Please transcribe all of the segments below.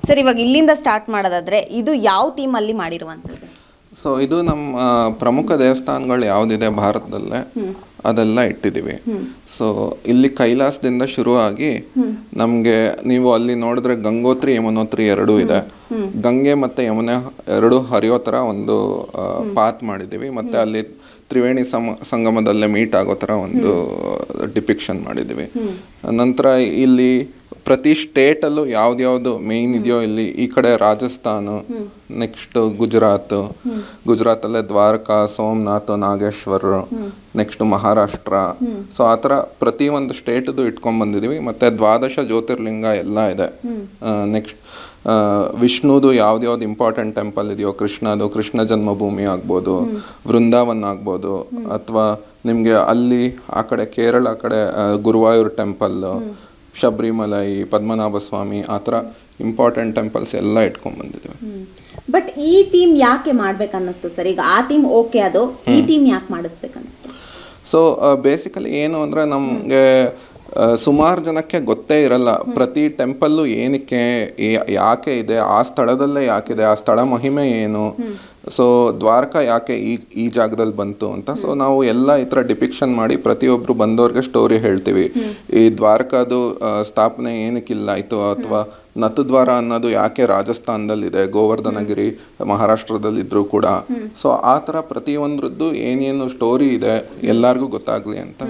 Sir ಇವಾಗ ಇಲ್ಲಿಂದ start ಮಾಡೋದಾದ್ರೆ ಇದು ಯಾವ ಥೀಮಲ್ಲಿ ಮಾಡಿರುವಂಥದ್ದು? ಸೊ ಇದು ನಮ್ಮ ಪ್ರಮುಖ ದೇವಸ್ಥಾನಗಳು ಯಾವುದಿದೆ ಭಾರತದಲ್ಲೇ ಅದೆಲ್ಲ ಇಟ್ಟಿದ್ದೀವಿ. ಸೊ ಇಲ್ಲಿ ಕೈಲಾಸದಿಂದ ಶುರುವಾಗಿ ನಮಗೆ ನೀವು ಅಲ್ಲಿ ನೋಡಿದ್ರೆ ಗಂಗೋತ್ರಿ ಯಮುನೋತ್ರಿ ಎರಡೂ ಇದೆ. ಗಂಗೆ ಮತ್ತು ಯಮುನೆ ಎರಡು ಹರಿಯೋ ಥರ ಒಂದು ಪಾತ್ ಮಾಡಿದ್ದೀವಿ. ಮತ್ತು ಅಲ್ಲಿ ತ್ರಿವೇಣಿ ಸಂಗಮದಲ್ಲೇ ಮೀಟ್ ಆಗೋ ಥರ ಒಂದು ಡಿಪಿಕ್ಷನ್ ಮಾಡಿದ್ದೀವಿ. ನಂತರ ಇಲ್ಲಿ ಪ್ರತಿ ಸ್ಟೇಟಲ್ಲೂ ಯಾವ್ದ್ಯಾವುದು ಮೇಯ್ನ್ ಇದೆಯೋ ಇಲ್ಲಿ ಈ ಕಡೆ ರಾಜಸ್ಥಾನ, ನೆಕ್ಸ್ಟ್ ಗುಜರಾತಲ್ಲೇ ದ್ವಾರಕಾ, ಸೋಮನಾಥ್, ನಾಗೇಶ್ವರ, ನೆಕ್ಸ್ಟ್ ಮಹಾರಾಷ್ಟ್ರ. ಸೊ ಆ ಥರ ಪ್ರತಿಯೊಂದು ಸ್ಟೇಟ್ದು ಇಟ್ಕೊಂಡ್ ಬಂದಿದ್ದೀವಿ. ಮತ್ತು 12 ಜ್ಯೋತಿರ್ಲಿಂಗ ಎಲ್ಲ ಇದೆ. ನೆಕ್ಸ್ಟ್ ವಿಷ್ಣುದು ಯಾವ್ದ್ಯಾವ್ದು ಇಂಪಾರ್ಟೆಂಟ್ ಟೆಂಪಲ್ ಇದೆಯೋ, ಕೃಷ್ಣ ಜನ್ಮಭೂಮಿ ಆಗ್ಬೋದು, ವೃಂದಾವನ್ ಆಗ್ಬೋದು, ಅಥವಾ ನಿಮಗೆ ಅಲ್ಲಿ ಆ ಕಡೆ ಕೇರಳ ಕಡೆ ಗುರುವಾಯೂರ್ ಟೆಂಪಲ್, ಶಬರಿಮಲೈ, ಪದ್ಮನಾಭ ಸ್ವಾಮಿ, ಆ ಥರ ಇಂಪಾರ್ಟೆಂಟ್ ಟೆಂಪಲ್ಸ್ ಎಲ್ಲ ಇಟ್ಕೊಂಡ್ ಬಂದಿದ್ದೀವಿ. ಬಟ್ ಈ ಥೀಮ್ ಯಾಕೆ ಮಾಡ್ಬೇಕನ್ನಿಸ್ತು ಸರ್? ಈಗ ಆ ಥೀಮ್ ಓಕೆ, ಅದು ಈ ಥೀಮ್ ಯಾಕೆ ಮಾಡಿಸ್ಬೇಕನ್ನಿಸ್ತು? ಸೊ ಬೇಸಿಕಲಿ ಏನು ಅಂದರೆ ನಮಗೆ ಸುಮಾರು ಜನಕ್ಕೆ ಗೊತ್ತೇ ಇರಲ್ಲ ಪ್ರತಿ ಟೆಂಪಲ್ಲು ಏನಕ್ಕೆ ಯಾಕೆ ಇದೆ, ಆ ಸ್ಥಳದಲ್ಲೇ ಯಾಕಿದೆ, ಆ ಸ್ಥಳ ಮಹಿಮೆ ಏನು, ಸೊ ದ್ವಾರಕಾ ಯಾಕೆ ಈ ಜಾಗದಲ್ಲಿ ಬಂತು ಅಂತ. ಸೊ ನಾವು ಎಲ್ಲ ಈ ಥರ ಡಿಪಿಕ್ಷನ್ ಮಾಡಿ ಪ್ರತಿಯೊಬ್ಬರು ಬಂದವ್ರಿಗೆ ಸ್ಟೋರಿ ಹೇಳ್ತೀವಿ. ಈ ದ್ವಾರಕಾದು ಸ್ಥಾಪನೆ ಏನಕ್ಕಿಲ್ಲ ಆಯಿತು, ಅಥವಾ ನತದ್ವಾರ ಅನ್ನೋದು ಯಾಕೆ ರಾಜಸ್ಥಾನದಲ್ಲಿದೆ, ಗೋವರ್ಧನಗಿರಿ ಮಹಾರಾಷ್ಟ್ರದಲ್ಲಿದ್ದರೂ ಕೂಡ. ಸೊ ಆ ಥರ ಪ್ರತಿಯೊಂದ್ರದ್ದು ಏನೇನು ಸ್ಟೋರಿ ಇದೆ ಎಲ್ಲರಿಗೂ ಗೊತ್ತಾಗಲಿ ಅಂತ.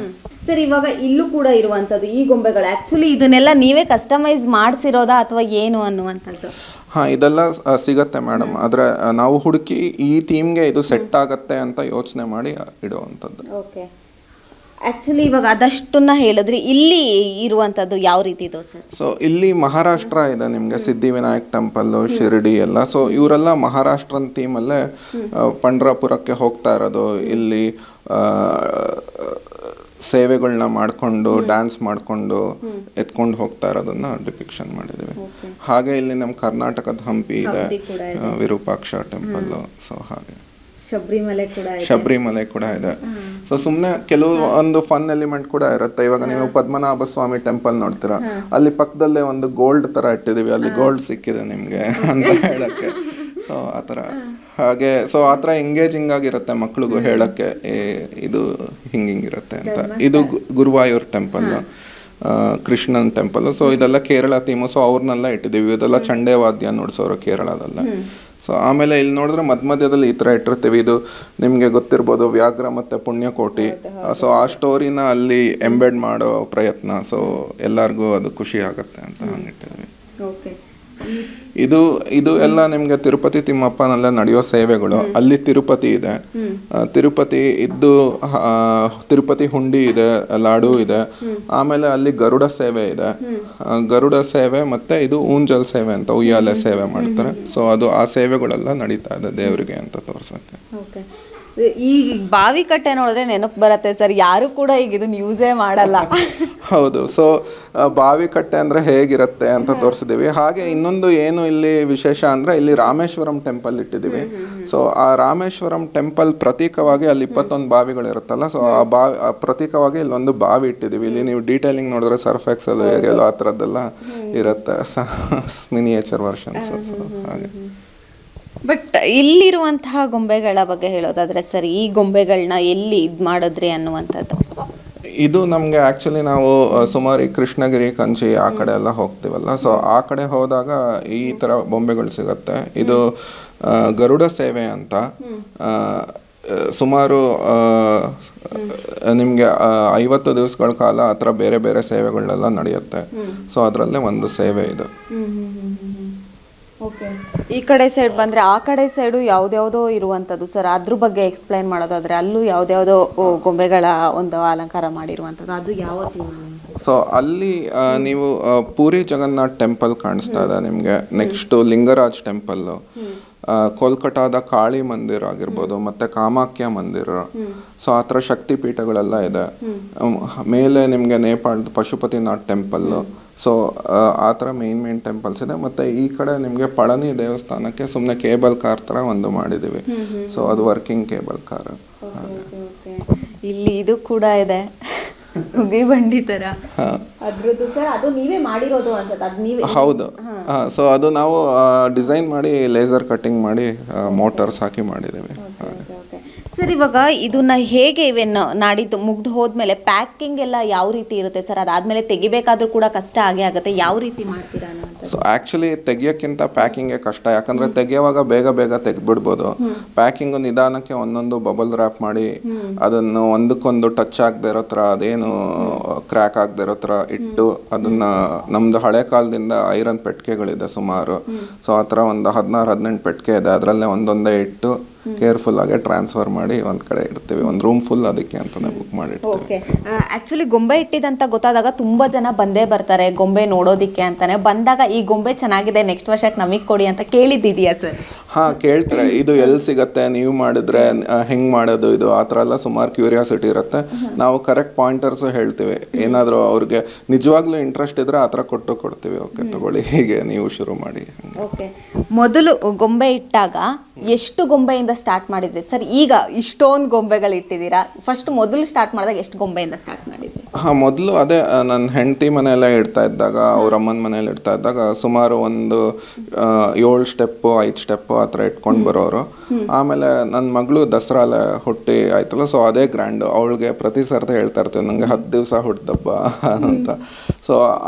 ಸರ್ ಇವಾಗ ಇಲ್ಲೂ ಕೂಡ ಇರುವಂಥದ್ದು ಈ ಗೊಂಬೆಗಳು ಆ್ಯಕ್ಚುಲಿ ಇದನ್ನೆಲ್ಲ ನೀವೇ ಕಸ್ಟಮೈಸ್ ಮಾಡಿಸಿರೋದಾ ಅಥವಾ ಏನು ಅನ್ನುವಂಥದ್ದು? ಹಾಂ, ಇದೆಲ್ಲ ಸಿಗತ್ತೆ ಮೇಡಮ್. ಆದರೆ ನಾವು ಹುಡುಕಿ ಈ ಥೀಮ್ಗೆ ಇದು ಸೆಟ್ ಆಗತ್ತೆ ಅಂತ ಯೋಚನೆ ಮಾಡಿ ಇಡುವಂಥದ್ದು. ಓಕೆ. ಆ್ಯಕ್ಚುಲಿ ಇವಾಗ ಅದಷ್ಟನ್ನ ಹೇಳಿದ್ರಿ, ಇಲ್ಲಿ ಇರುವಂಥದ್ದು ಯಾವ ರೀತಿ ಇದೆ ಸರ್? ಸೊ ಇಲ್ಲಿ ಮಹಾರಾಷ್ಟ್ರ ಇದೆ ನಿಮಗೆ, ಸಿದ್ಧಿವಿನಾಯಕ್ ಟೆಂಪಲ್ಲು, ಶಿರ್ಡಿ ಎಲ್ಲ. ಸೊ ಇವರೆಲ್ಲ ಮಹಾರಾಷ್ಟ್ರನ್ ಥೀಮಲ್ಲೇ ಪಂಡ್ರಾಪುರಕ್ಕೆ ಹೋಗ್ತಾ ಇರೋದು. ಇಲ್ಲಿ ಸೇವೆಗಳನ್ನ ಮಾಡಿಕೊಂಡು ಡ್ಯಾನ್ಸ್ ಮಾಡಿಕೊಂಡು ಎತ್ಕೊಂಡು ಹೋಗ್ತಾ ಇರೋದನ್ನ ಡಿಪಿಕ್ಷನ್ ಮಾಡಿದ್ದೀವಿ. ಹಾಗೆ ಇಲ್ಲಿ ನಮ್ಮ ಕರ್ನಾಟಕದ ಹಂಪಿ ಇದೆ, ವಿರೂಪಾಕ್ಷ ಟೆಂಪಲ್ಲು. ಸೊ ಹಾಗೆ ಶಬರಿಮಲೆ ಕೂಡ ಇದೆ. ಸೊ ಸುಮ್ಮನೆ ಕೆಲವೊಂದು ಫನ್ ಎಲಿಮೆಂಟ್ ಕೂಡ ಇರುತ್ತೆ. ಇವಾಗ ನೀವು ಪದ್ಮನಾಭ ಸ್ವಾಮಿ ಟೆಂಪಲ್ ನೋಡ್ತೀರಾ, ಅಲ್ಲಿ ಪಕ್ಕದಲ್ಲೇ ಒಂದು ಗೋಲ್ಡ್ ತರ ಇಟ್ಟಿದೀವಿ, ಅಲ್ಲಿ ಗೋಲ್ಡ್ ಸಿಕ್ಕಿದೆ ನಿಮ್ಗೆ ಅಂತ ಹೇಳಕ್ಕೆ. ಸೊ ಆ ಥರ ಹಾಗೆ ಸೊ ಆ ಥರ ಎಂಗೇಜಿಂಗ್ ಆಗಿರುತ್ತೆ ಮಕ್ಳಿಗೂ ಹೇಳಕ್ಕೆ, ಇದು ಹಿಂಗಿರುತ್ತೆ ಅಂತ. ಇದು Guruvayur temple, Krishnan temple. So ಇದೆಲ್ಲ ಕೇರಳ ಥೀಮು. ಸೊ ಅವ್ರನ್ನೆಲ್ಲ ಇಟ್ಟಿದ್ದೀವಿ. ಇದೆಲ್ಲ ಚಂಡೆ ವಾದ್ಯ ನುಡ್ಸೋರು ಕೇರಳದಲ್ಲ. ಸೊ ಆಮೇಲೆ ಇಲ್ಲಿ ನೋಡಿದ್ರೆ ಮಧ್ಯದಲ್ಲಿ ಈ ಥರ ಇಟ್ಟಿರ್ತೀವಿ. ಇದು ನಿಮಗೆ ಗೊತ್ತಿರ್ಬೋದು, ವ್ಯಾಘ್ರ ಮತ್ತು ಪುಣ್ಯಕೋಟಿ. ಸೊ ಆ ಸ್ಟೋರಿನ ಅಲ್ಲಿ ಎಂಬೆಡ್ ಮಾಡೋ ಪ್ರಯತ್ನ. ಸೊ ಎಲ್ಲರಿಗೂ ಅದು ಖುಷಿ ಆಗುತ್ತೆ ಅಂತ ಹಂಗಿಟ್ಟಿದ್ವಿ. ಇದು ಎಲ್ಲ ನಿಮ್ಗೆ ತಿರುಪತಿ ತಿಮ್ಮಪ್ಪನಲ್ಲೇ ನಡೆಯೋ ಸೇವೆಗಳು. ಅಲ್ಲಿ ತಿರುಪತಿ ಇದೆ, ತಿರುಪತಿ ಇದ್ದು ತಿರುಪತಿ ಹುಂಡಿ ಇದೆ, ಲಾಡು ಇದೆ. ಆಮೇಲೆ ಅಲ್ಲಿ ಗರುಡ ಸೇವೆ ಇದೆ, ಗರುಡ ಸೇವೆ ಮತ್ತೆ ಇದು ಊಂಜಲ್ ಸೇವೆ ಅಂತ ಉಯ್ಯಾಲೆ ಸೇವೆ ಮಾಡ್ತಾರೆ. ಸೊ ಅದು ಆ ಸೇವೆಗಳೆಲ್ಲ ನಡೀತಾ ಇದೆ ದೇವರಿಗೆ ಅಂತ ತೋರ್ಸಕ್ಕೆ. ಈ ಬಾವಿ ಕಟ್ಟೆ ನೋಡಿದ್ರೆ ನೆನಪು ಬರುತ್ತೆ ಸರ್, ಯಾರು ಕೂಡ ಈಗ ಇದನ್ನ ಯೂಸೇ ಮಾಡಲ್ಲ. ಹೌದು. ಸೊ ಬಾವಿ ಕಟ್ಟೆ ಅಂದ್ರೆ ಹೇಗಿರುತ್ತೆ ಅಂತ ತೋರಿಸಿದೀವಿ. ಹಾಗೆ ಇನ್ನೊಂದು ಏನು ಇಲ್ಲಿ ವಿಶೇಷ ಅಂದ್ರೆ ಇಲ್ಲಿ ರಾಮೇಶ್ವರಂ ಟೆಂಪಲ್ ಇಟ್ಟಿದ್ದೀವಿ. ಸೊ ಆ ರಾಮೇಶ್ವರಂ ಟೆಂಪಲ್ ಪ್ರತೀಕವಾಗಿ ಅಲ್ಲಿ 21 ಬಾವಿಗಳು ಇರುತ್ತಲ್ಲ, ಸೊ ಆ ಪ್ರತೀಕವಾಗಿ ಇಲ್ಲೊಂದು ಬಾವಿ ಇಟ್ಟಿದ್ದೀವಿ. ಇಲ್ಲಿ ನೀವು ಡೀಟೇಲಿಂಗ್ ನೋಡಿದ್ರೆ ಸರ್ಫ್ ಎಕ್ಸೆಲ್ ಏರಿಯಲ್ ಆ ಥರದ್ದೆಲ್ಲ ಇರುತ್ತೆ, ಮಿನಿಯೇಚರ್ ವರ್ಷನ್ಸ್. ಸೊ ಹಾಗೆ. ಬಟ್ ಇಲ್ಲಿರುವಂತಹ ಗೊಂಬೆಗಳ ಬಗ್ಗೆ ಹೇಳೋದಾದ್ರೆ ಸರ್, ಈ ಗೊಂಬೆಗಳನ್ನ ಎಲ್ಲಿ ಇದು ಮಾಡಿದ್ರಿ ಅನ್ನುವಂಥದ್ದು? ಇದು ನಮಗೆ ಆ್ಯಕ್ಚುಲಿ ನಾವು ಸುಮಾರು ಕೃಷ್ಣಗಿರಿ, ಕಂಚಿ ಆ ಕಡೆ ಎಲ್ಲ ಹೋಗ್ತೀವಲ್ಲ. ಸೊ ಆ ಕಡೆ ಹೋದಾಗ ಈ ಥರ ಬೊಂಬೆಗಳು ಸಿಗುತ್ತೆ. ಇದು ಗರುಡ ಸೇವೆ ಅಂತ. ಸುಮಾರು ನಿಮಗೆ 50 ದಿವಸಗಳ ಕಾಲ ಆ ಥರ ಬೇರೆ ಬೇರೆ ಸೇವೆಗಳೆಲ್ಲ ನಡೆಯುತ್ತೆ. ಸೊ ಅದರಲ್ಲೇ ಒಂದು ಸೇವೆ ಇದು. ಓಕೆ. ಈ ಕಡೆ ಸೈಡ್ ಬಂದರೆ ಆ ಕಡೆ ಸೈಡು ಯಾವುದ್ಯಾವುದೋ ಇರುವಂಥದ್ದು ಸರ್, ಅದ್ರ ಬಗ್ಗೆ ಎಕ್ಸ್ಪ್ಲೈನ್ ಮಾಡೋದಾದರೆ ಅಲ್ಲೂ ಯಾವುದ್ಯಾವುದೋ ಗೊಂಬೆಗಳ ಒಂದು ಅಲಂಕಾರ ಮಾಡಿರುವಂಥದ್ದು, ಅದು ಯಾವ ಥೀಮ್? ಸೊ ಅಲ್ಲಿ ನೀವು ಪೂರಿ ಜಗನ್ನಾಥ್ ಟೆಂಪಲ್ ಕಾಣಿಸ್ತಾ ಇದೆ ನಿಮಗೆ. ನೆಕ್ಸ್ಟು ಲಿಂಗರಾಜ್ ಟೆಂಪಲ್ಲು, ಕೋಲ್ಕತ್ತಾದ ಕಾಳಿ ಮಂದಿರ ಆಗಿರ್ಬೋದು, ಮತ್ತು ಕಾಮಾಖ್ಯ ಮಂದಿರ. ಸೊ ಆ ಥರ ಶಕ್ತಿಪೀಠಗಳೆಲ್ಲ ಇದೆ. ಮೇಲೆ ನಿಮಗೆ ನೇಪಾಳದ ಪಶುಪತಿನಾಥ್ ಟೆಂಪಲ್ಲು. ಸೊ ಆ ಥರ ಮೇನ್ ಟೆಂಪಲ್ಸ್ ಇದೆ. ಮತ್ತು ಈ ಕಡೆ ನಿಮಗೆ ಪಳನಿ ದೇವಸ್ಥಾನಕ್ಕೆ ಸುಮ್ಮನೆ ಕೇಬಲ್ ಕಾರ್ ಥರ ಒಂದು ಮಾಡಿದ್ದೀವಿ. ಸೊ ಅದು ವರ್ಕಿಂಗ್ ಕೇಬಲ್ ಕಾರ್. ಇಲ್ಲಿ ಇದು ಕೂಡ ಇದೆ. ಉಗಿ ಬಂಡಿ ತರ ಅದ್ರದ್ದು ಸರ್ ಅದು ನೀವೇ ಮಾಡಿರೋದು ಅನ್ಸುತ್ತೆ, ಅದು ನೀವೇ? ಹೌದು. ಸೊ ಅದು ನಾವು ಡಿಸೈನ್ ಮಾಡಿ ಲೇಸರ್ ಕಟ್ಟಿಂಗ್ ಮಾಡಿ ಮೋಟರ್ಸ್ ಹಾಕಿ ಮಾಡಿದ್ದೀವಿ. ಸರ್ ಇವಾಗ ಇದನ್ನ ಹೇಗೆ ಇವೆನ್ ನಾಡಿದ್ದು ಮುಗ್ದು ಹೋದ್ಮೇಲೆ ಪ್ಯಾಕಿಂಗ್ ಎಲ್ಲ ಯಾವ ರೀತಿ ಇರುತ್ತೆ ಸರ್? ಅದಾದ್ಮೇಲೆ ತೆಗಿಬೇಕಾದ್ರೂ ಕೂಡ ಕಷ್ಟ ಆಗೇ ಆಗುತ್ತೆ, ಯಾವ ರೀತಿ ಮಾಡ್ತೀರಾ? ಸೊ ಆ್ಯಕ್ಚುಲಿ ತೆಗಿಯೋಕ್ಕಿಂತ ಪ್ಯಾಕಿಂಗೇ ಕಷ್ಟ, ಯಾಕಂದರೆ ತೆಗಿಯೋವಾಗ ಬೇಗ ಬೇಗ ತೆಗೆದ್ಬಿಡ್ಬೋದು. ಪ್ಯಾಕಿಂಗು ನಿಧಾನಕ್ಕೆ ಒಂದೊಂದು ಬಬಲ್ ರ್ಯಾಪ್ ಮಾಡಿ ಅದನ್ನು ಒಂದಕ್ಕೊಂದು ಟಚ್ ಆಗದೆ ಇರೋ ಥರ, ಅದೇನು ಕ್ರ್ಯಾಕ್ ಆಗದೆ ಇರೋ ಥರ ಇಟ್ಟು ಅದನ್ನು, ನಮ್ಮದು ಹಳೆ ಕಾಲದಿಂದ ಐರನ್ ಪೆಟ್ಟಿಗೆಗಳಿದೆ ಸುಮಾರು. ಸೊ ಆ ಥರ ಒಂದು 16-18 ಪೆಟ್ಟಿಗೆ ಇದೆ, ಅದರಲ್ಲೇ ಒಂದೊಂದೇ ಇಟ್ಟು ಕೇರ್ಫುಲ್ ಆಗಿ ಟ್ರಾನ್ಸ್ಫರ್ ಮಾಡಿ ಒಂದು ಕಡೆ ಇಡ್ತೀವಿ. ಒಂದು ರೂಮ್ ಫುಲ್ ಅದಕ್ಕೆ ಅಂತಾನೆ ಬುಕ್ ಮಾಡಿರ್ತೀವಿ. ಆ್ಯಕ್ಚುಲಿ ಗೊಂಬೆ ಇಟ್ಟಿದಂತ ಗೊತ್ತಾದಾಗ ತುಂಬ ಜನ ಬಂದೇ ಬರ್ತಾರೆ ಗೊಂಬೆ ನೋಡೋದಿಕ್ಕೆ ಅಂತಾನೆ. ಬಂದಾಗ ಈ ಗೊಂಬೆ ಚೆನ್ನಾಗಿದೆ, ನೆಕ್ಸ್ಟ್ ವರ್ಷಕ್ಕೆ ನಮಗೆ ಕೊಡಿ ಅಂತ ಕೇಳಿದ್ದಿದೆಯಾ ಸರ್? ಹಾಂ, ಕೇಳ್ತಾರೆ. ಇದು ಎಲ್ಲಿ ಸಿಗತ್ತೆ, ನೀವು ಮಾಡಿದ್ರೆ ಹೆಂಗೆ ಮಾಡೋದು, ಇದು ಆ ಥರ ಎಲ್ಲ ಸುಮಾರು ಕ್ಯೂರಿಯಾಸಿಟಿ ಇರುತ್ತೆ. ನಾವು ಕರೆಕ್ಟ್ ಪಾಯಿಂಟರ್ಸು ಹೇಳ್ತೀವಿ. ಏನಾದರೂ ಅವ್ರಿಗೆ ನಿಜವಾಗ್ಲೂ ಇಂಟ್ರೆಸ್ಟ್ ಇದ್ದರೆ ಆ ಥರ ಕೊಡ್ತೀವಿ. ಓಕೆ ತಗೊಳ್ಳಿ, ಹೀಗೆ ನೀವು ಶುರು ಮಾಡಿ. ಓಕೆ, ಮೊದಲು ಗೊಂಬೆ ಇಟ್ಟಾಗ ಎಷ್ಟು ಗೊಂಬೆಯಿಂದ ಸ್ಟಾರ್ಟ್ ಮಾಡಿದ್ರಿ ಸರ್? ಈಗ ಇಷ್ಟೊಂದು ಗೊಂಬೆಗಳು ಇಟ್ಟಿದ್ದೀರಾ, ಫಸ್ಟ್ ಮೊದಲು ಸ್ಟಾರ್ಟ್ ಮಾಡಿದಾಗ ಎಷ್ಟು ಗೊಂಬೆಯಿಂದ ಸ್ಟಾರ್ಟ್ ಮಾಡಿದ್ರಿ? ಹಾಂ, ಮೊದಲು ಅದೇ ನನ್ನ ಹೆಂಡತಿ ಮನೆಯಲ್ಲೇ ಇಡ್ತಾ ಇದ್ದಾಗ, ಅವ್ರ ಅಮ್ಮನ ಮನೇಲಿ ಇಡ್ತಾ ಇದ್ದಾಗ ಸುಮಾರು ಒಂದು 7 ಸ್ಟೆಪ್ಪು 5 ಸ್ಟೆಪ್ಪು ಆ ಥರ ಇಟ್ಕೊಂಡು ಬರೋರು. ಆಮೇಲೆ ನನ್ನ ಮಗಳು ದಸರಾಲೆ ಹುಟ್ಟಿ ಆಯ್ತಲ್ಲ, ಸೊ ಅದೇ ಗ್ರ್ಯಾಂಡು. ಅವಳಿಗೆ ಪ್ರತಿ ಸರ್ತಿ ಹೇಳ್ತಾ ಇರ್ತೀವಿ, ನನಗೆ 10 ದಿವಸ ಹುಟ್ಟಿದಬ್ಬ ಅಂತ. ಸೊ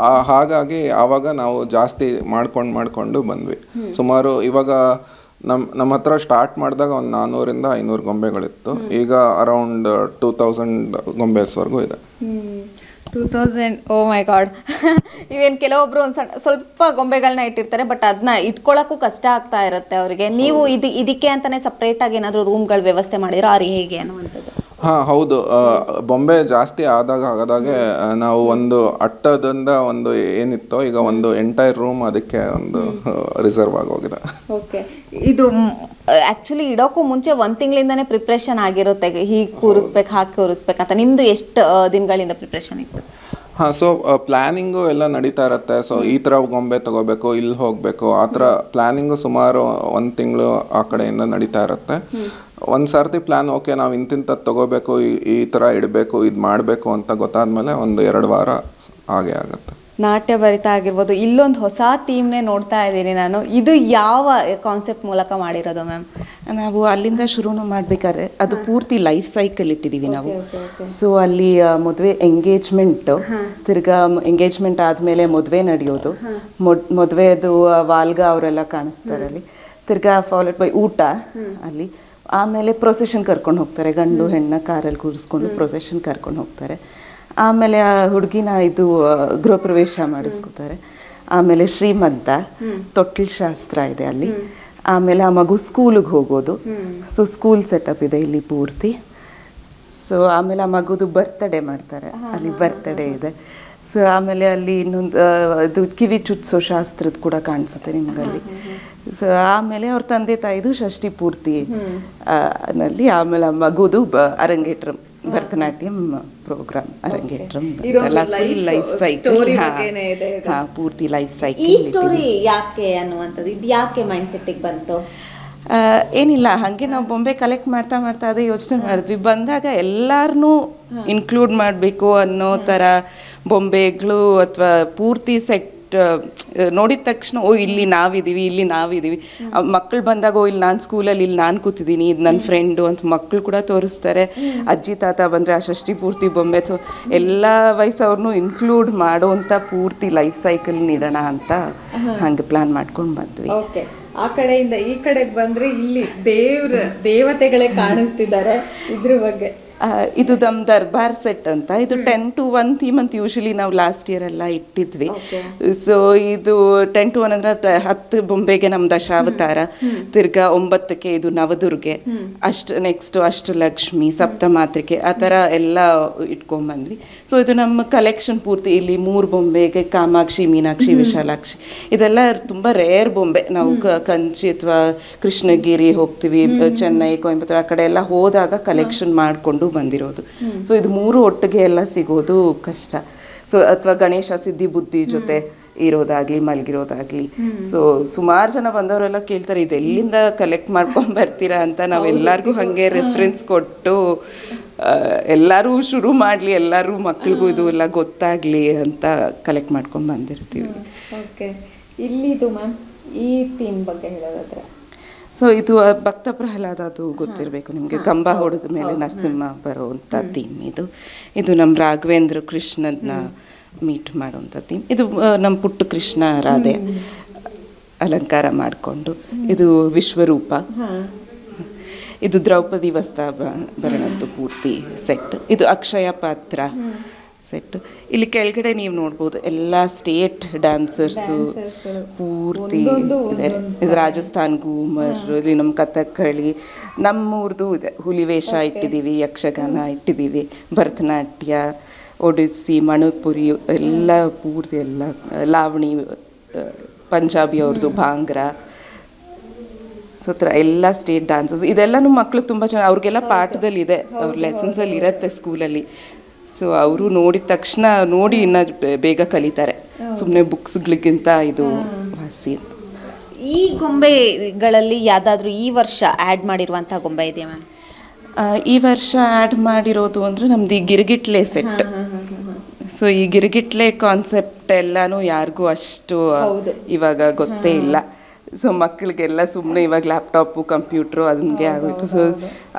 ಹಾಗಾಗಿ ಆವಾಗ ನಾವು ಜಾಸ್ತಿ ಮಾಡ್ಕೊಂಡು ಬಂದ್ವಿ. ಸುಮಾರು ಇವಾಗ ನಮ್ಮ ಹತ್ರ ಸ್ಟಾರ್ಟ್ ಮಾಡಿದಾಗ ಒಂದು 400-500 ಗೊಂಬೆಗಳಿತ್ತು. ಈಗ ಅರೌಂಡ್ 2000 ಗೊಂಬೆಸ್ವರೆಗೂ ಇದೆ. 2000? ಓ ಮೈ ಗಾಡ್. ಇವೇನು ಕೆಲವೊಬ್ರು ಒಂದು ಸ್ವಲ್ಪ ಗೊಂಬೆಗಳನ್ನ ಇಟ್ಟಿರ್ತಾರೆ, ಬಟ್ ಅದನ್ನ ಇಟ್ಕೊಳ್ಳೋಕ್ಕೂ ಕಷ್ಟ ಆಗ್ತಾ ಇರುತ್ತೆ ಅವರಿಗೆ. ನೀವು ಇದಕ್ಕೆ ಅಂತಾನೆ ಸಪ್ರೇಟಾಗಿ ಏನಾದರೂ ರೂಮ್ಗಳ ವ್ಯವಸ್ಥೆ ಮಾಡಿರೋ ಅವ್ರಿಗೆ ಹೇಗೆ ಅನ್ನುವಂಥದ್ದು? ಹಾಂ, ಹೌದು. ಬೊಂಬೆ ಜಾಸ್ತಿ ಆದಾಗೆ ನಾವು ಒಂದು ಅಟ್ಟದಿಂದ ಒಂದು ಏನಿತ್ತೋ ಈಗ ಒಂದು ಎಂಟೈರ್ ರೂಮ್ ಅದಕ್ಕೆ ಒಂದು ರಿಸರ್ವ್ ಆಗೋಗಿದೆ. ಓಕೆ, ಇದು ಆ್ಯಕ್ಚುಲಿ ಇಡೋಕ್ಕೂ ಮುಂಚೆ 1 ತಿಂಗಳಿಂದನೇ ಪ್ರಿಪ್ರೇಷನ್ ಆಗಿರುತ್ತೆ, ಹೀಗೆ ಕೂರಿಸ್ಬೇಕು ಹಾಕಿ ಕೂರಿಸ್ಬೇಕಂತ. ನಿಮ್ಮದು ಎಷ್ಟು ದಿನಗಳಿಂದ ಪ್ರಿಪ್ರೇಷನ್ ಇತ್ತು? ಹಾಂ, ಸೊ ಪ್ಲ್ಯಾನಿಂಗು ಎಲ್ಲ ನಡೀತಾ ಇರುತ್ತೆ. ಸೊ ಈ ಥರ ಗೊಂಬೆ ತೊಗೋಬೇಕು, ಇಲ್ಲಿ ಹೋಗಬೇಕು, ಆ ಥರ ಪ್ಲ್ಯಾನಿಂಗು ಸುಮಾರು 1 ತಿಂಗಳು ಆ ಕಡೆಯಿಂದ ನಡೀತಾ ಇರುತ್ತೆ. ಒಂದು ಸರ್ತಿ ಪ್ಲ್ಯಾನ್ ಓಕೆ ನಾವು ಇಂತಿಂಥದ್ದು ತೊಗೋಬೇಕು, ಈ ಥರ ಇಡಬೇಕು, ಇದು ಮಾಡಬೇಕು ಅಂತ ಗೊತ್ತಾದ್ಮೇಲೆ ಒಂದು 2 ವಾರ ಹಾಗೆ ಆಗುತ್ತೆ. ನಾಟ್ಯ ಭರಿತ ಆಗಿರ್ಬೋದು. ಇಲ್ಲೊಂದು ಹೊಸ ಥೀಮ್ನೇ ನೋಡ್ತಾ ಇದ್ದೀನಿ ನಾನು. ಇದು ಯಾವ ಕಾನ್ಸೆಪ್ಟ್ ಮೂಲಕ ಮಾಡಿರೋದು ಮ್ಯಾಮ್? ನಾವು ಅಲ್ಲಿಂದ ಶುರುನು ಮಾಡ್ಬೇಕಾದ್ರೆ ಅದು ಪೂರ್ತಿ ಲೈಫ್ ಸೈಕಲ್ ಇಟ್ಟಿದ್ದೀವಿ ನಾವು. ಸೊ ಅಲ್ಲಿ ಮದುವೆ ಎಂಗೇಜ್ಮೆಂಟು, ತಿರ್ಗಾ ಎಂಗೇಜ್ಮೆಂಟ್ ಆದಮೇಲೆ ಮದುವೆ ನಡೆಯೋದು, ಮದುವೆದು ವಾಲ್ಗ ಅವರೆಲ್ಲ ಕಾಣಿಸ್ತಾರೆ ಅಲ್ಲಿ, ತಿರ್ಗಾ ಫಾಲೋಡ್ ಬೈ ಊಟ ಅಲ್ಲಿ, ಆಮೇಲೆ ಪ್ರೊಸೆಷನ್ ಕರ್ಕೊಂಡು ಹೋಗ್ತಾರೆ, ಗಂಡು ಹೆಣ್ಣ ಕಾರಲ್ಲಿ ಕೂರಿಸ್ಕೊಂಡು ಪ್ರೊಸೆಷನ್ ಕರ್ಕೊಂಡು ಹೋಗ್ತಾರೆ. ಆಮೇಲೆ ಆ ಹುಡುಗಿನ ಇದು ಗೃಹ ಪ್ರವೇಶ ಮಾಡಿಸ್ಕೊತಾರೆ. ಆಮೇಲೆ ಶ್ರೀಮಂತ ತೊಟ್ಟಿಲ್ ಶಾಸ್ತ್ರ ಇದೆ ಅಲ್ಲಿ. ಆಮೇಲೆ ಆ ಮಗು ಸ್ಕೂಲಿಗೆ ಹೋಗೋದು. ಸೊ ಸ್ಕೂಲ್ ಸೆಟಪ್ ಇದೆ ಇಲ್ಲಿ ಪೂರ್ತಿ. ಸೊ ಆಮೇಲೆ ಆ ಮಗುದು ಬರ್ತ್ಡೇ ಮಾಡ್ತಾರೆ, ಅಲ್ಲಿ ಬರ್ತ್ಡೇ ಇದೆ. ಸೊ ಆಮೇಲೆ ಅಲ್ಲಿ ಇನ್ನೊಂದು ಇದು ಕಿವಿ ಚುಚ್ಸೋ ಶಾಸ್ತ್ರದ ಕೂಡ ಕಾಣಿಸುತ್ತೆ ನಿಮಗಲ್ಲಿ. ಸೊ ಆಮೇಲೆ ಅವ್ರ ತಂದೆ ತಾಯಿದು ಷಷ್ಠಿ ಪೂರ್ತಿ ನಲ್ಲಿ, ಆಮೇಲೆ ಆ ಮಗುದು Arangetram, Bharatanatyam program Arangetram, full life cycle. ಪೂರ್ತಿ ಲೈಫ್ ಸೈಕಲ್. ಈ ಸ್ಟೋರಿ ಯಾಕೆ ಅನ್ನುವಂಥದ್ದು, ಇದು ಯಾಕೆ ಮೈಂಡ್ ಸೆಟ್ಟಿಗೆ ಬಂತು? ಏನಿಲ್ಲ, ಹಾಗೆ ನಾವು ಬೊಂಬೆ ಕಲೆಕ್ಟ್ ಮಾಡ್ತಾ ಅದೇ ಯೋಚನೆ ಮಾಡಿದ್ವಿ. ಬಂದಾಗ ಎಲ್ಲಾರನ್ನೂ ಇನ್ಕ್ಲೂಡ್ ಮಾಡಬೇಕು ಅನ್ನೋ ಥರ ಬೊಂಬೆಗಳು ಅಥವಾ ಪೂರ್ತಿ ಸೆಟ್ ನೋಡಿದ ತಕ್ಷಣ ಇಲ್ಲಿ ನಾವಿದ್ದೀವಿ. ಮಕ್ಕಳು ಬಂದಾಗ ಇಲ್ಲಿ ನಾನು ಸ್ಕೂಲಲ್ಲಿ ಇಲ್ಲಿ ನಾನು ಕೂತಿದ್ದೀನಿ, ಇದು ನನ್ನ ಫ್ರೆಂಡು ಅಂತ ಮಕ್ಕಳು ಕೂಡ ತೋರಿಸ್ತಾರೆ. ಅಜ್ಜಿ ತಾತ ಬಂದರೆ ಆ ಷಷ್ಠಿ ಪೂರ್ತಿ ಬೊಂಬೆ. ಸೊ ಎಲ್ಲ ವಯಸ್ಸವ್ರನ್ನೂ ಇನ್ಕ್ಲೂಡ್ ಮಾಡೋವಂಥ ಪೂರ್ತಿ ಲೈಫ್ ಸೈಕಲ್ ನೀಡೋಣ ಅಂತ ಹಂಗೆ ಪ್ಲಾನ್ ಮಾಡ್ಕೊಂಡು ಬಂದ್ವಿ. ಓಕೆ, ಆ ಕಡೆಯಿಂದ ಈ ಕಡೆಗೆ ಬಂದರೆ ಇಲ್ಲಿ ದೇವತೆಗಳೇ ಕಾಣಿಸ್ತಿದ್ದಾರೆ. ಇದ್ರ ಬಗ್ಗೆ ಇದು ನಮ್ಮ ದರ್ಬಾರ್ ಸೆಟ್ ಅಂತ, ಇದು 10 to 1 ಥೀಮ್ ಅಂತ ಯೂಶಲಿ ನಾವು ಲಾಸ್ಟ್ ಇಯರ್ ಎಲ್ಲ ಇಟ್ಟಿದ್ವಿ. ಸೊ ಇದು 10 to 1 ಅಂದ್ರೆ 10 ಬೊಂಬೆಗೆ ನಮ್ಮ ದಶಾವತಾರ, ತಿರ್ಗಾ 9ಕ್ಕೆ ಇದು ನವದುರ್ಗೆ, ನೆಕ್ಸ್ಟ್ ಅಷ್ಟಲಕ್ಷ್ಮಿ, ಸಪ್ತಮಾತ್ರಿಕೆ, ಆ ಥರ ಎಲ್ಲ ಇಟ್ಕೊಂಡ್ಬಂದ್ವಿ. ಸೊ ಇದು ನಮ್ಮ ಕಲೆಕ್ಷನ್ ಪೂರ್ತಿ. ಇಲ್ಲಿ 3 ಬೊಂಬೆಗೆ ಕಾಮಾಕ್ಷಿ, ಮೀನಾಕ್ಷಿ, ವಿಶಾಲಾಕ್ಷಿ, ಇದೆಲ್ಲ ತುಂಬ ರೇರ್ ಬೊಂಬೆ. ನಾವು ಕಂಚಿ ಅಥವಾ ಕೃಷ್ಣಗಿರಿ ಹೋಗ್ತೀವಿ, ಚೆನ್ನೈ, ಕೊಯಂಬತ್ತೂರು ಆ ಕಡೆ ಎಲ್ಲ ಹೋದಾಗ ಕಲೆಕ್ಷನ್ ಮಾಡಿಕೊಂಡು ಬಂದಿರೋದು. ಸೊ ಇದು 3 ಒಟ್ಟಿಗೆ ಎಲ್ಲ ಸಿಗೋದು ಕಷ್ಟ. ಸೊ ಅಥವಾ ಗಣೇಶ ಸಿದ್ಧಿ ಬುದ್ಧಿ ಜೊತೆ ಇರೋದಾಗ್ಲಿ ಮಲಗಿರೋದಾಗ್ಲಿ. ಸೊ ಸುಮಾರು ಜನ ಬಂದವರೆಲ್ಲ ಕೇಳ್ತಾರೆ ಇದು ಎಲ್ಲಿಂದ ಕಲೆಕ್ಟ್ ಮಾಡ್ಕೊಂಡು ಬರ್ತೀರಾ ಅಂತ. ನಾವೆಲ್ಲರಿಗೂ ಹಾಗೆ ರೆಫರೆನ್ಸ್ ಕೊಟ್ಟು ಎಲ್ಲರೂ ಶುರು ಮಾಡಲಿ, ಎಲ್ಲರೂ ಮಕ್ಳಿಗೂ ಇದು ಎಲ್ಲ ಗೊತ್ತಾಗಲಿ ಅಂತ ಕಲೆಕ್ಟ್ ಮಾಡ್ಕೊಂಡು ಬಂದಿರ್ತೀವಿ. ಓಕೆ, ಇಲ್ಲಿದು ಮ್ಯಾಮ್ ಈ ಥೀಮ್ ಬಗ್ಗೆ ಹೇಳೋದಾದ್ರೆ, ಸೊ ಇದು ಭಕ್ತ ಪ್ರಹ್ಲಾದ, ಅದು ಗೊತ್ತಿರಬೇಕು ನಿಮಗೆ. ಕಂಬ ಹೊಡೆದ ಮೇಲೆ ನರಸಿಂಹ ಬರುವಂಥ ಥೀಮ್ ಇದು. ಇದು ನಮ್ಮ ರಾಘವೇಂದ್ರ ಕೃಷ್ಣನ ಮೀಟ್ ಮಾಡುವಂಥ ಥೀಮ್. ಇದು ನಮ್ಮ ಪುಟ್ಟ ಕೃಷ್ಣ ರಾಧೆ ಅಲಂಕಾರ ಮಾಡಿಕೊಂಡು. ಇದು ವಿಶ್ವರೂಪ. ಇದು ದ್ರೌಪದಿ ವಸ್ತ್ರಾಭರಣದ್ದು ಪೂರ್ತಿ ಸೆಟ್. ಇದು ಅಕ್ಷಯ ಪಾತ್ರ ಸೆಟ್. ಇಲ್ಲಿ ಕೆಳಗಡೆ ನೀವು ನೋಡ್ಬೋದು ಎಲ್ಲ ಸ್ಟೇಟ್ ಡ್ಯಾನ್ಸರ್ಸು ಪೂರ್ತಿ ಇದೆ. ಇದು ರಾಜಸ್ಥಾನ್ ಘೂಮರ್, ಇಲ್ಲಿ ನಮ್ಮ ಕಥಕ್ಕಳಿ, ನಮ್ಮೂರ್ದು ಇದೆ. ಹುಲಿವೇಷ ಇಟ್ಟಿದ್ದೀವಿ, ಯಕ್ಷಗಾನ ಇಟ್ಟಿದ್ದೀವಿ, ಭರತನಾಟ್ಯ, ಒಡಿಸ್ಸಿ, ಮಣಿಪುರಿ ಎಲ್ಲ ಪೂರ್ತಿ ಎಲ್ಲ, ಲಾವಣಿ, ಪಂಜಾಬಿ ಅವ್ರದ್ದು ಭಾಂಗ್ರಾ, ಸೊ ಥರ ಎಲ್ಲ ಸ್ಟೇಟ್ ಡ್ಯಾನ್ಸಸ್. ಇದೆಲ್ಲನೂ ಮಕ್ಳಿಗೆ ತುಂಬ ಚೆನ್ನಾಗಿ, ಅವ್ರಿಗೆಲ್ಲ ಪಾಠದಲ್ಲಿದೆ, ಅವ್ರ ಲೆಸನ್ಸಲ್ಲಿ ಇರುತ್ತೆ ಸ್ಕೂಲಲ್ಲಿ. ಸೊ ಅವರು ನೋಡಿದ ತಕ್ಷಣ ನೋಡಿ ಇನ್ನು ಬೇಗ ಕಲಿತಾರೆ, ಸುಮ್ಮನೆ ಬುಕ್ಸ್ಗಳಿಗಿಂತ ಇದು ವಾಸಿ. ಈ ಗೊಂಬೆಗಳಲ್ಲಿ ಯಾವುದಾದ್ರೂ ಈ ವರ್ಷ ಆ್ಯಡ್ ಮಾಡಿರುವಂಥ ಗೊಂಬೆ ಇದೆಯಾ ಮ್ಯಾಮ್? ಈ ವರ್ಷ ಆ್ಯಡ್ ಮಾಡಿರೋದು ಅಂದರೆ ನಮ್ದು ಈ ಗಿರ್ಗಿಟ್ಲೆ ಸೆಟ್. ಸೊ ಈ ಗಿರ್ಗಿಟ್ಲೆ ಕಾನ್ಸೆಪ್ಟ್ ಎಲ್ಲನೂ ಯಾರಿಗೂ ಅಷ್ಟು ಇವಾಗ ಗೊತ್ತೇ ಇಲ್ಲ. ಸೊ ಮಕ್ಕಳಿಗೆಲ್ಲ ಸುಮ್ಮನೆ ಇವಾಗ ಲ್ಯಾಪ್ಟಾಪು ಕಂಪ್ಯೂಟ್ರು ಅದನ್ಗೆ ಆಗೋಯ್ತು. ಸೊ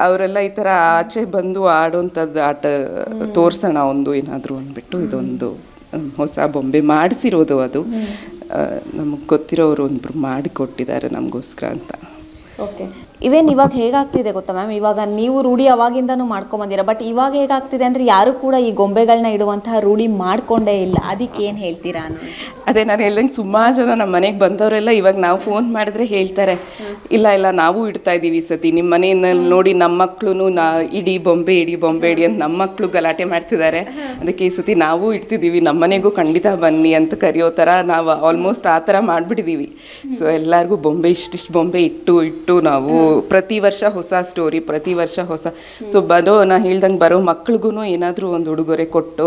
ಅವರೆಲ್ಲ ಈ ಥರ ಆಚೆ ಬಂದು ಆಡೋಂಥದ್ದು ಆಟ ತೋರಿಸೋಣ ಒಂದು ಏನಾದರೂ ಅಂದ್ಬಿಟ್ಟು ಇದೊಂದು ಹೊಸ ಬೊಂಬೆ ಮಾಡಿಸಿರೋದು. ಅದು ನಮಗೆ ಗೊತ್ತಿರೋರು ಒಬ್ಬರು ಮಾಡಿಕೊಟ್ಟಿದ್ದಾರೆ ನಮಗೋಸ್ಕರ ಅಂತ. ಓಕೆ, ಇವೇನು ಇವಾಗ ಹೇಗಾಗ್ತಿದೆ ಗೊತ್ತಾ ಮ್ಯಾಮ್, ಇವಾಗ ನೀವು ರೂಢಿ ಅವಾಗಿಂದನೂ ಮಾಡ್ಕೊಂಬಂದಿರ, ಬಟ್ ಇವಾಗ ಹೇಗಾಗ್ತಿದೆ ಅಂದರೆ ಯಾರು ಕೂಡ ಈ ಗೊಂಬೆಗಳನ್ನ ಇಡುವಂತಹ ರೂಢಿ ಮಾಡ್ಕೊಂಡೇ ಇಲ್ಲ. ಅದಕ್ಕೆ ಏನು ಹೇಳ್ತೀರಾ? ಅದೇ ನಾನು ಹೇಳ್ದಂಗೆ ಸುಮಾರು ಜನ ನಮ್ಮ ಮನೆಗೆ ಬಂದವರೆಲ್ಲ ಇವಾಗ ನಾವು ಫೋನ್ ಮಾಡಿದ್ರೆ ಹೇಳ್ತಾರೆ, ಇಲ್ಲ ಇಲ್ಲ ನಾವು ಇಡ್ತಾ ಇದ್ದೀವಿ ಈ ಸತಿ, ನಿಮ್ಮ ಮನೆಯಿಂದ ನೋಡಿ ನಮ್ಮ ಮಕ್ಕಳು ಇಡೀ ಬೊಂಬೆ ಇಡಿ ಅಂತ ನಮ್ಮ ಮಕ್ಕಳು ಗಲಾಟೆ ಮಾಡ್ತಿದ್ದಾರೆ, ಅದಕ್ಕೆ ಈ ಸತಿ ನಾವು ಇಡ್ತಿದ್ದೀವಿ, ನಮ್ಮ ಮನೆಗೂ ಖಂಡಿತ ಬನ್ನಿ ಅಂತ ಕರೆಯೋ ಥರ ನಾವು ಆಲ್ಮೋಸ್ಟ್ ಆ ಥರ ಮಾಡಿಬಿಟ್ಟಿದ್ದೀವಿ. ಸೊ ಎಲ್ಲರಿಗೂ ಬೊಂಬೆ ಇಷ್ಟಿಷ್ಟು ಬೊಂಬೆ ಇಟ್ಟು ನಾವು ಪ್ರತಿ ವರ್ಷ ಹೊಸ ಸ್ಟೋರಿ, ಪ್ರತಿ ವರ್ಷ ಹೊಸ. ಸೊ ನಾ ಹೇಳ್ದಂಗೆ ಬರೋ ಮಕ್ಳಿಗೂ ಏನಾದರೂ ಒಂದು ಉಡುಗೊರೆ ಕೊಟ್ಟು,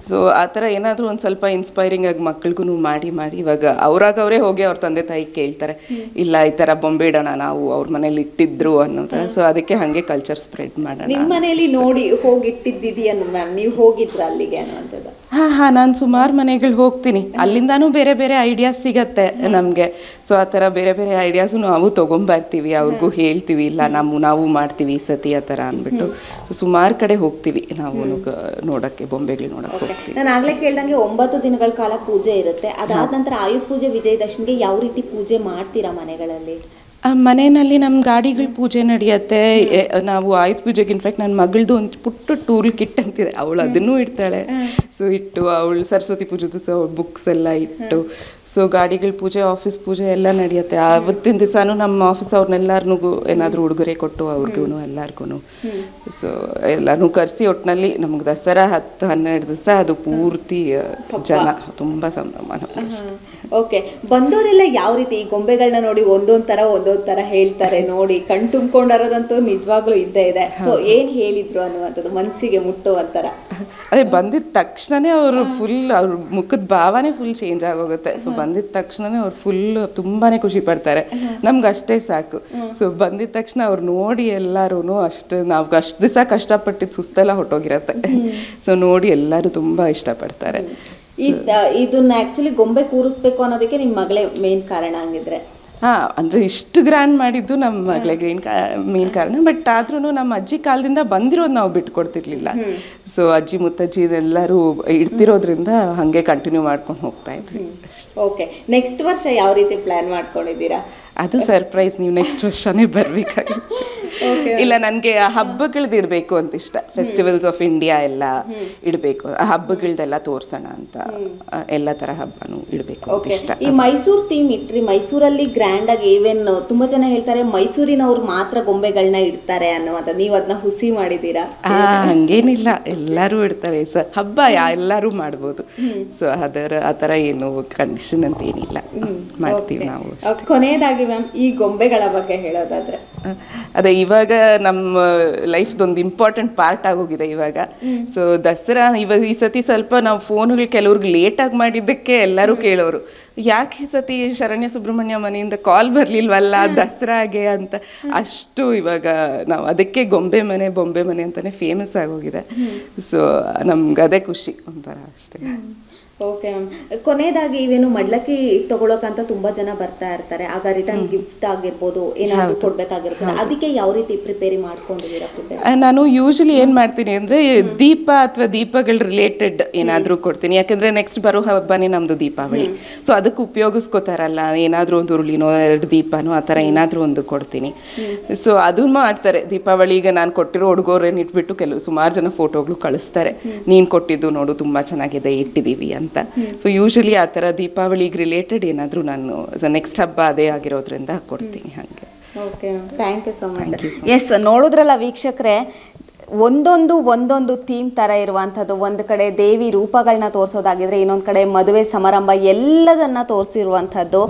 ಸೊ ಆ ಥರ ಏನಾದರೂ ಒಂದು ಸ್ವಲ್ಪ ಇನ್ಸ್ಪೈರಿಂಗ್ ಆಗಿ ಮಕ್ಳಿಗೂ ಮಾಡಿ ಇವಾಗ ಅವರೇ ಹೋಗಿ ಅವ್ರ ತಂದೆ ತಾಯಿ ಕೇಳ್ತಾರೆ, ಇಲ್ಲ ಈ ಥರ ಬೊಂಬೆ ಇಡೋಣ ನಾವು, ಅವ್ರ ಮನೇಲಿ ಇಟ್ಟಿದ್ರು ಅನ್ನೋ ಥರ. ಸೊ ಅದಕ್ಕೆ ಹಾಗೆ ಕಲ್ಚರ್ ಸ್ಪ್ರೆಡ್ ಮಾಡೋಣ. ನಿಮ್ಮ ಮನೆಯಲ್ಲಿ ನೋಡಿ ಹೋಗಿಟ್ಟಿದ್ದೀಯಾ ಮ್ಯಾಮ್, ನೀವು ಹೋಗಿದ್ರ ಅಲ್ಲಿಗೆ ಅನ್ನುವಂಥದ್ದು? ಹಾಂ, ನಾನು ಸುಮಾರು ಮನೆಗಳು ಹೋಗ್ತೀನಿ, ಅಲ್ಲಿಂದಾನೂ ಬೇರೆ ಬೇರೆ ಐಡಿಯಾಸ್ ಸಿಗತ್ತೆ ನಮಗೆ. ಸೊ ಆ ಥರ ಬೇರೆ ಬೇರೆ ಐಡಿಯಾಸು ನಾವು ತೊಗೊಂಬರ್ತೀವಿ, ಅವ್ರಿಗೂ ಹೇಳ್ತೀವಿ, ಇಲ್ಲ ನಾವು ಮಾಡ್ತೀವಿ ಈ ಸತಿ ಆ ಥರ ಅಂದ್ಬಿಟ್ಟು. ಸೊ ಸುಮಾರು ಕಡೆ ಹೋಗ್ತೀವಿ ನಾವು ನೋಡೋಕ್ಕೆ, ಬೊಂಬೆಗಳು ನೋಡೋಕ್ಕೆ ಹೋಗ್ತೀವಿ. ನಾನು ಆಗಲೇ ಕೇಳ್ದಂಗೆ 9 ದಿನಗಳ ಕಾಲ ಪೂಜೆ ಇರುತ್ತೆ. ಅದಾದ ನಂತರ ಆಯುಧ ಪೂಜೆ, ವಿಜಯದಶಮಿಗೆ ಯಾವ ರೀತಿ ಪೂಜೆ ಮಾಡ್ತೀರಾ ಮನೆಗಳಲ್ಲಿ? ಮನೆಯಲ್ಲಿ ನಮ್ಮ ಗಾಡಿಗಳ ಪೂಜೆ ನಡೆಯುತ್ತೆ. ನಾವು ಆಯುಧ ಪೂಜೆಗೆ ಇನ್ಫ್ಯಾಕ್ಟ್ ನನ್ನ ಮಗಳದು ಒಂದು ಪುಟ್ಟ ಟೂಲ್ ಕಿಟ್ ಅಂತಿದೆ, ಅವಳು ಅದನ್ನೂ ಇಡ್ತಾಳೆ. ಸೊ ಇಟ್ಟು ಅವಳು ಸರಸ್ವತಿ ಪೂಜೆದು ಸೊ ಬುಕ್ಸ್ ಎಲ್ಲ ಇಟ್ಟು, ಸೊ ಗಾಡಿಗಳ ಪೂಜೆ, ಆಫೀಸ್ ಪೂಜೆ ಎಲ್ಲ ನಡೆಯುತ್ತೆ. ಆವತ್ತಿನ ದಿವಸನೂ ನಮ್ಮ ಆಫೀಸ್ ಅವ್ರನ್ನೆಲ್ಲರಿಗೂ ಏನಾದರೂ ಉಡುಗೊರೆ ಕೊಟ್ಟು ಅವ್ರಿಗೂ ಎಲ್ಲರಿಗೂ ಸೊ ಎಲ್ಲನೂ ಕರೆಸಿ ಒಟ್ಟಿನಲ್ಲಿ ನಮ್ಗೆ ದಸರಾ 10-12 ದಿವಸ ಅದು ಪೂರ್ತಿ ಜನ ತುಂಬ ಸಂಭ್ರಮ ನಮಗೆ. ಓಕೆ, ಬಂದವರೆಲ್ಲ ಯಾವ ರೀತಿ ಈ ಗೊಂಬೆಗಳನ್ನ ನೋಡಿ ಒಂದೊಂದ್ ತರ ಹೇಳ್ತಾರೆ, ನೋಡಿ ಕಣ್ ತುಂಬ್ಕೊಂಡಾರದಂತೂ ನಿಜವಾಗ್ಲೂ ಇದ್ದೇ ಇದೆ. ಸೊ ಏನ್ ಹೇಳಿದ್ರು ಅನ್ನುವಂಥದ್ದು ಮನಸ್ಸಿಗೆ ಮುಟ್ಟುವಂತರ. ಅದೇ ಬಂದಿದ ತಕ್ಷಣನೇ ಅವರು ಅವ್ರ ಮುಖದ ಭಾವನೆ ಫುಲ್ ಚೇಂಜ್ ಆಗೋಗುತ್ತೆ. ಸೊ ಬಂದಿದ ತಕ್ಷಣನೇ ಅವ್ರು ಫುಲ್ ತುಂಬಾನೇ ಖುಷಿ ಪಡ್ತಾರೆ, ನಮ್ಗೆ ಅಷ್ಟೇ ಸಾಕು. ಸೊ ಬಂದಿದ ತಕ್ಷಣ ಅವ್ರು ನೋಡಿ ಎಲ್ಲರೂ ಅಷ್ಟು, ನಾವು ಅಷ್ಟು ದಿವಸ ಕಷ್ಟಪಟ್ಟಿದ್ದು ಸುಸ್ತೆಲ್ಲ ಹೊಟ್ಟೋಗಿರತ್ತೆ. ಸೊ ನೋಡಿ ಎಲ್ಲರೂ ತುಂಬಾ ಇಷ್ಟಪಡ್ತಾರೆ. ಇದನ್ನ ಆಕ್ಚುಲಿ ಗೊಂಬೆ ಕೂರಿಸ್ಬೇಕು ಅನ್ನೋದಕ್ಕೆ ನಿಮ್ಮ ಮಗಳೇ ಮೇನ್ ಕಾರಣ ಹಂಗಿದ್ರೆ? ಅಂದರೆ ಇಷ್ಟು ಗ್ರ್ಯಾಂಡ್ ಮಾಡಿದ್ದು ನಮ್ಮ ಮಗಳಿಗೆ ಮೇನ್ ಕಾರಣ. ಬಟ್ ಆದ್ರೂ ನಮ್ಮ ಅಜ್ಜಿ ಕಾಲದಿಂದ ಬಂದಿರೋದು ನಾವು ಬಿಟ್ಕೊಡ್ತಿರ್ಲಿಲ್ಲ. ಸೊ ಅಜ್ಜಿ ಮುತ್ತಜ್ಜಿ ಎಲ್ಲರೂ ಇಡ್ತಿರೋದ್ರಿಂದ ಹಾಗೆ ಕಂಟಿನ್ಯೂ ಮಾಡ್ಕೊಂಡು ಹೋಗ್ತಾ ಇದ್ವಿ. ಓಕೆ, ನೆಕ್ಸ್ಟ್ ವರ್ಷ ಯಾವ ರೀತಿ ಪ್ಲಾನ್ ಮಾಡ್ಕೊಂಡಿದ್ದೀರಾ? ಅದು ಸರ್ಪ್ರೈಸ್, ನೀವು ನೆಕ್ಸ್ಟ್ ವರ್ಷನೇ ಬರ್ಬೇಕಾಗುತ್ತೆ. ಇಲ್ಲ, ನನಗೆ ಹಬ್ಬಗಳದ್ದು ಇಡಬೇಕು ಅಂತ ಇಷ್ಟ. ಫೆಸ್ಟಿವಲ್ಸ್ ಆಫ್ ಇಂಡಿಯಾ ಎಲ್ಲ ಇಡಬೇಕು, ಹಬ್ಬಗಳದೆಲ್ಲ ತೋರ್ಸೋಣ ಅಂತ, ಎಲ್ಲ ತರ ಹಬ್ಬನೂ ಇಡಬೇಕು ಅಂತ ಇಷ್ಟ. ಈ ಮೈಸೂರು ಥೀಮ್ ಇಟ್ರಿ, ಮೈಸೂರಲ್ಲಿ ಗ್ರ್ಯಾಂಡ್ ಆಗಿ ಈವೆನ್ ತುಂಬಾ ಜನ ಹೇಳ್ತಾರೆ ಮೈಸೂರಿನವ್ರು ಮಾತ್ರ ಗೊಂಬೆಗಳನ್ನ ಇಡ್ತಾರೆ ಅನ್ನುವಂತ, ನೀವು ಅದನ್ನ ಹುಸಿ ಮಾಡಿದೀರಾ? ಹಂಗೇನಿಲ್ಲ, ಎಲ್ಲರೂ ಇಡ್ತಾರೆ. ಸರ್ ಹಬ್ಬ ಎಲ್ಲರೂ ಮಾಡ್ಬೋದು. ಸೊ ಆ ಥರ ಏನು ಕಂಡೀಷನ್ ಅಂತ ಏನಿಲ್ಲ, ಮಾಡ್ತೀವಿ ನಾವು. ಕೊನೆಯದಾಗಿ ಮ್ಯಾಮ್, ಈ ಗೊಂಬೆಗಳ ಬಗ್ಗೆ ಹೇಳೋದಾದ್ರೆ ಅದೇ ಇವಾಗ ನಮ್ಮ ಲೈಫ್ದೊಂದು ಇಂಪಾರ್ಟೆಂಟ್ ಪಾರ್ಟ್ ಆಗೋಗಿದೆ ಇವಾಗ. ಸೊ ದಸರಾ ಈ ಸತಿ ಸ್ವಲ್ಪ ನಾವು ಫೋನ್ಗಳು ಕೆಲವ್ರಿಗೆ ಲೇಟಾಗಿ ಮಾಡಿದ್ದಕ್ಕೆ ಎಲ್ಲರೂ ಕೇಳೋರು, ಯಾಕೆ ಈ ಸತಿ ಶರಣ್ಯ ಸುಬ್ರಹ್ಮಣ್ಯ ಮನೆಯಿಂದ ಕಾಲ್ ಬರಲಿಲ್ವಲ್ಲ ದಸರಾಗೆ ಅಂತ. ಅಷ್ಟು ಇವಾಗ ನಾವು ಅದಕ್ಕೆ ಗೊಂಬೆ ಮನೆ ಬೊಂಬೆ ಮನೆ ಅಂತಾನೆ ಫೇಮಸ್ ಆಗೋಗಿದೆ. ಸೊ ನಮ್ಗೆ ಅದೇ ಖುಷಿ ಒಂಥರ ಅಷ್ಟೇ. ಓಕೆ ಮ್ಯಾಮ್, ಕೊನೆಯದಾಗಿ ಇವೇನು ಮಡ್ಲಕ್ಕಿ ತಗೊಳಕಂತ ತುಂಬಾ ಜನ ಬರ್ತಾ ಇರ್ತಾರೆ, ಆಗ ರಿಟರ್ನ್ ಗಿಫ್ಟ್ ಆಗಿರ್ಬೋದು ಏನಾದ್ರು ಕೊಡ್ಬೇಕಾಗಿರ್ತದೆ, ಅದಕ್ಕೆ ಯಾವ ರೀತಿ ಪ್ರಿಪೇರಿ ಮಾಡ್ಕೊಂಡಿದ್ದೀರಾ? ನಾನು ಯೂಶಲಿ ಏನ್ ಮಾಡ್ತೀನಿ ಅಂದ್ರೆ ದೀಪ ಅಥವಾ ದೀಪಗಳ ರಿಲೇಟೆಡ್ ಏನಾದ್ರೂ ಕೊಡ್ತೀನಿ. ಯಾಕಂದ್ರೆ ನೆಕ್ಸ್ಟ್ ಬರೋ ಹಬ್ಬನೇ ನಮ್ದು ದೀಪಾವಳಿ. ಸೊ ಅದಕ್ಕೆ ಉಪಯೋಗಿಸ್ಕೋತಾರಲ್ಲ, ಏನಾದ್ರೂ ಒಂದು ಉರುಳಿನೋ 2 ದೀಪನೋ ಆ ಥರ ಏನಾದ್ರೂ ಒಂದು ಕೊಡ್ತೀನಿ. ಸೊ ಅದು ಮಾಡ್ತಾರೆ ದೀಪಾವಳಿಗೆ ನಾನು ಕೊಟ್ಟಿರೋ ಉಡುಗೊರೆನ ಇಟ್ಬಿಟ್ಟು ಸುಮಾರು ಜನ ಫೋಟೋಗಳು ಕಳಿಸ್ತಾರೆ, ನೀನ್ ಕೊಟ್ಟಿದ್ದು ನೋಡು ತುಂಬಾ ಚೆನ್ನಾಗಿದೆ ಇಟ್ಟಿದೀವಿ ಅಂತ. ಸೊ ಯೂಶಲಿ ಆ ಥರ ದೀಪಾವಳಿಗೆ ರಿಲೇಟೆಡ್ ಏನಾದರೂ ನಾನು ನೆಕ್ಸ್ಟ್ ಹಬ್ಬ ಅದೇ ಆಗಿರೋದ್ರಿಂದ ಕೊಡ್ತೀನಿ ಹಾಗೆ. Okay, thank you so much. Yes, ನೋಡಿದ್ರಲ್ಲ ವೀಕ್ಷಕರೇ, ಒಂದೊಂದು ಥೀಮ್ ಥರ ಇರುವಂಥದ್ದು. ಒಂದು ಕಡೆ ದೇವಿ ರೂಪಗಳನ್ನ ತೋರಿಸೋದಾಗಿದ್ರೆ, ಇನ್ನೊಂದು ಕಡೆ ಮದುವೆ ಸಮಾರಂಭ ಎಲ್ಲದನ್ನು ತೋರಿಸಿರುವಂಥದ್ದು.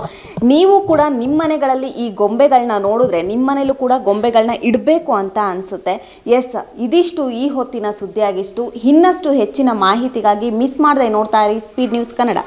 ನೀವು ಕೂಡ ನಿಮ್ಮ ಮನೆಗಳಲ್ಲಿ ಈ ಗೊಂಬೆಗಳನ್ನ ನೋಡಿದ್ರೆ ನಿಮ್ಮ ಮನೇಲೂ ಕೂಡ ಗೊಂಬೆಗಳನ್ನ ಇಡಬೇಕು ಅಂತ ಅನಿಸುತ್ತೆ. ಎಸ್, ಇದಿಷ್ಟು ಈ ಹೊತ್ತಿನ ಸುದ್ದಿಯಾಗಿಷ್ಟು. ಇನ್ನಷ್ಟು ಹೆಚ್ಚಿನ ಮಾಹಿತಿಗಾಗಿ ಮಿಸ್ ಮಾಡದೆ ನೋಡ್ತಾ ಇರಿ ಸ್ಪೀಡ್ ನ್ಯೂಸ್ ಕನ್ನಡ.